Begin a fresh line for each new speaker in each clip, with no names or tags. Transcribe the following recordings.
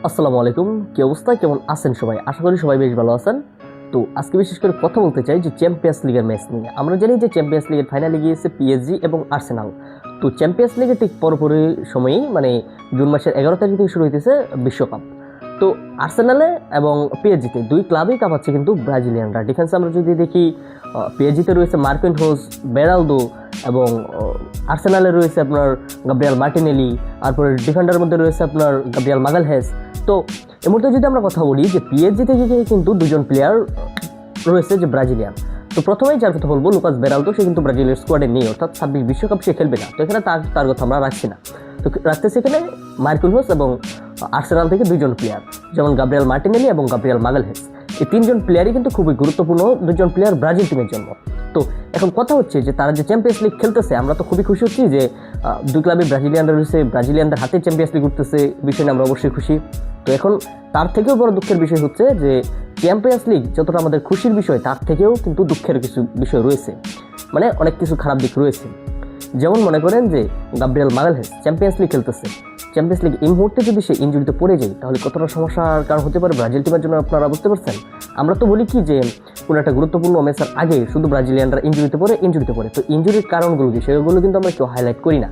আসসালামু আলাইকুম। কি অবস্থা, কেমন আছেন সবাই? আশা করি সবাই বেশ ভালো আছেন। তো আজকে বিশেষ করে কথা বলতে চাই যে চ্যাম্পিয়ন্স লিগের ম্যাচ নিয়ে। আমরা জানি যে চ্যাম্পিয়ন্স লিগের ফাইনালে গিয়েছে পিএসজি এবং আর্সেনাল। তো চ্যাম্পিয়ন্স লিগের ঠিক পরপরই সময়েই জুন মাসের 11 তারিখ থেকে শুরু হইতেছে বিশ্বকাপ। তো আর্সেনালে এবং পিএসজিতে দুই ক্লাবই কাঁপাচ্ছে কিন্তু ব্রাজিলিয়ানরা। ডিফেন্সে আমরা যদি দেখি, পিএসজিতে রয়েছে মার্কিনহোস, বেরালদো এবং আর্সেনালে রয়েছে আপনার গাব্রিয়াল মার্টিনেলি। তারপরে ডিফেন্ডারের মধ্যে রয়েছে আপনার গাব্রিয়াল মাগালহেস। তো এর মধ্যে যদি আমরা কথা বলি যে পিএসজি থেকে কিন্তু দুজন প্লেয়ার রয়েছে যে ব্রাজিলিয়ান। তো প্রথমেই যার কথা বলবো লুকাস বেরালদো, সে কিন্তু ব্রাজিলের স্কোয়াডে নেই, অর্থাৎ 26 বিশ্বকাপ সে খেলবে না। তো এখানে তার কথা আমরা রাখছি না। তো রাখতেছি এখানে মার্কিনহোস এবং আর্সেনাল থেকে দুজন প্লেয়ার, যেমন গাব্রিয়াল মার্টিনেলি এবং গাব্রিয়াল মাগালহেস। এই তিনজন প্লেয়ারই কিন্তু খুবই গুরুত্বপূর্ণ দুজন প্লেয়ার ব্রাজিল টিমের জন্য। তো এখন কথা হচ্ছে যে তারা যে চ্যাম্পিয়ন্স লিগ খেলতেছে, আমরা তো খুবই খুশি হচ্ছি যে দুই ক্লাবে ব্রাজিলিয়ানরা রয়েছে, ব্রাজিলিয়ানদের হাতে চ্যাম্পিয়ন্স লিগ উঠতেছে, বিষয় নিয়ে আমরা অবশ্যই খুশি। তো এখন তার থেকেও বড় দুঃখের বিষয় হচ্ছে যে চ্যাম্পিয়ন্স লিগ যতটা আমাদের খুশির বিষয়, তার থেকেও কিন্তু দুঃখের কিছু বিষয় রয়েছে, অনেক কিছু খারাপ দিক রয়েছে। যেমন মনে করেন যে গাব্রিয়াল মাগালহেস চ্যাম্পিয়ন্স লিগ খেলতেছে, চ্যাম্পিয়ন্স লিগ এই মুহূর্তে যদি সে ইনজুরিতে পড়ে যায় তাহলে কতটা সমস্যার কারণ হতে পারে ব্রাজিল টিমের জন্য, আপনারা বুঝতে পারছেন। আমরা তো বলি কি যে কোনো একটা গুরুত্বপূর্ণ ম্যাচের আগে শুধু ব্রাজিলিয়ানরা ইনজুরিতে পড়ে, তো ইনজুরির কারণগুলো কি সেগুলো কিন্তু আমরা কেউ হাইলাইট করি না।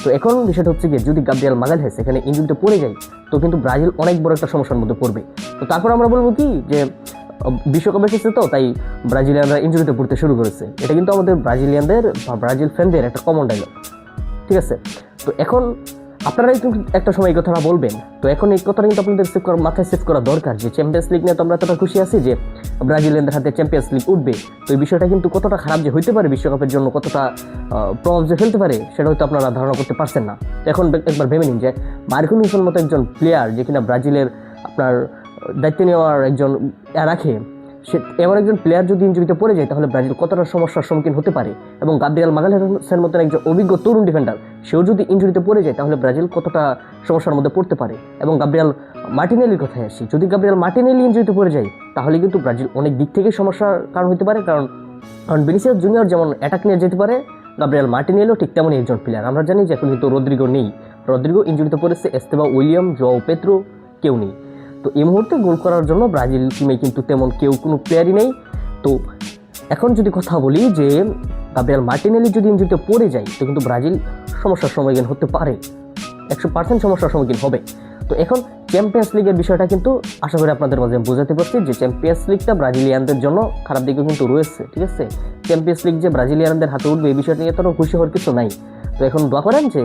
তো এখন বিষয়টা হচ্ছে কি, যদি গাব্রিয়াল মাগালহেস এখানে ইনজুরিতে পড়ে যায় তো কিন্তু ব্রাজিল অনেক বড় একটা সমস্যার মধ্যে পড়বে। তো তারপর আমরা বলবো কি যে বিশ্বকাপ এসেছে, তো তাই ব্রাজিলিয়ানরা ইনজুরিতে পড়তে শুরু করেছে। এটা কিন্তু আমাদের ব্রাজিলিয়ানদের বা ব্রাজিল ফ্যানদের একটা কমন ডায়লগ, ঠিক আছে? তো এখন আপনারাই কিন্তু একটা সময় এই কথাটা বলবেন। তো এখন এই কথাটা কিন্তু আপনাদের মাথায় সেভ করা দরকার যে চ্যাম্পিয়ন্স লিগ নিয়ে তো আমরা এতটা খুশি আছি যে ব্রাজিলিয়ানদের হাতে চ্যাম্পিয়ন্স লিগ উঠবে। তো এই বিষয়টা কিন্তু কতটা খারাপ যে হইতে পারে বিশ্বকাপের জন্য, কতটা প্রভাব যে ফেলতে পারে, সেটা হয়তো আপনারা ধারণা করতে পারছেন না। তো এখন একবার ভেবে নিন যে মার্কিনহোসের মতো একজন প্লেয়ার যে কিনা ব্রাজিলের আপনার দায়িত্ব নেওয়ার একজন রাখে, সে এমন একজন প্লেয়ার যদি ইনজুরিতে পড়ে যায় তাহলে ব্রাজিল কতটা সমস্যার সম্মুখীন হতে পারে। এবং গাব্রিয়াল মাগালহেসের মতন একজন অভিজ্ঞ তরুণ ডিফেন্ডার, সেও যদি ইনজুরিতে পড়ে যায় তাহলে ব্রাজিল কতটা সমস্যার মধ্যে পড়তে পারে। এবং গাব্রিয়াল মার্টিনেলির কথায় আসি, যদি গাব্রিয়াল মার্টিনেলি ইনজুরিতে পড়ে যায় তাহলে কিন্তু ব্রাজিল অনেক দিক থেকে সমস্যার কারণ হতে পারে। কারণ ভিনিসিয়াস জুনিয়র যেমন অ্যাটাক নিয়ে যেতে পারে, গাব্রিয়াল মার্টিনেলিও ঠিক তেমনই একজন প্লেয়ার। আমরা জানি যে এখন কিন্তু রদ্রিগো নেই, রদ্রিগো ইনজুরিতে পড়েছে, এস্তেবা উইলিয়াম, জোয়াও পেদ্রো কেউ নেই। তো এই মুহূর্তে গোল করার জন্য ব্রাজিল টিমে কিন্তু তেমন কোনো প্লেয়ারই নেই। তো এখন যদি কথা বলি যে গাব্রিয়াল মার্টিনেলি যদি ইনজুরিতে পড়ে যায় তো কিন্তু ব্রাজিল সমস্যার সম্মুখীন হতে পারে, 100% সমস্যার সম্মুখীন হবে। তো এখন চ্যাম্পিয়ন্স লিগের বিষয়টা কিন্তু আশা করি আপনাদের মাঝে বোঝাতে পারছি যে চ্যাম্পিয়ন্স লিগটা ব্রাজিলিয়ানদের জন্য খারাপ দিকেও কিন্তু রয়েছে, ঠিক আছে? চ্যাম্পিয়ন্স লিগ যে ব্রাজিলিয়ানদের হাতে উঠবে এই বিষয়টা নিয়ে এতটা খুশি হওয়ার কিছু নাই। তো এখন দোয়া করেন যে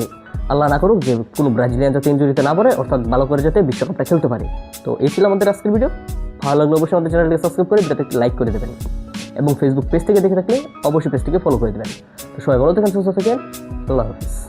আল্লাহ না করুক যে কোনো ব্রাজিলিয়ান যাতে ইনজুরিতে না পড়ে, অর্থাৎ ভালো করে যাতে বিশ্বকাপটা খেলতে পারে। তো এই ছিল আমাদের আজকের ভিডিও। ভালো লাগলে অবশ্যই আমাদের চ্যানেলটিকে সাবস্ক্রাইব করে ভিডিওতে লাইক করে দেবেন এবং ফেসবুক পেজ থেকে দেখে থাকলে অবশ্যই পেজটিকে ফলো করে দেবেন। তো সবাই ভালো থাকেন, সুস্থ থাকেন, আল্লাহ হাফিজ।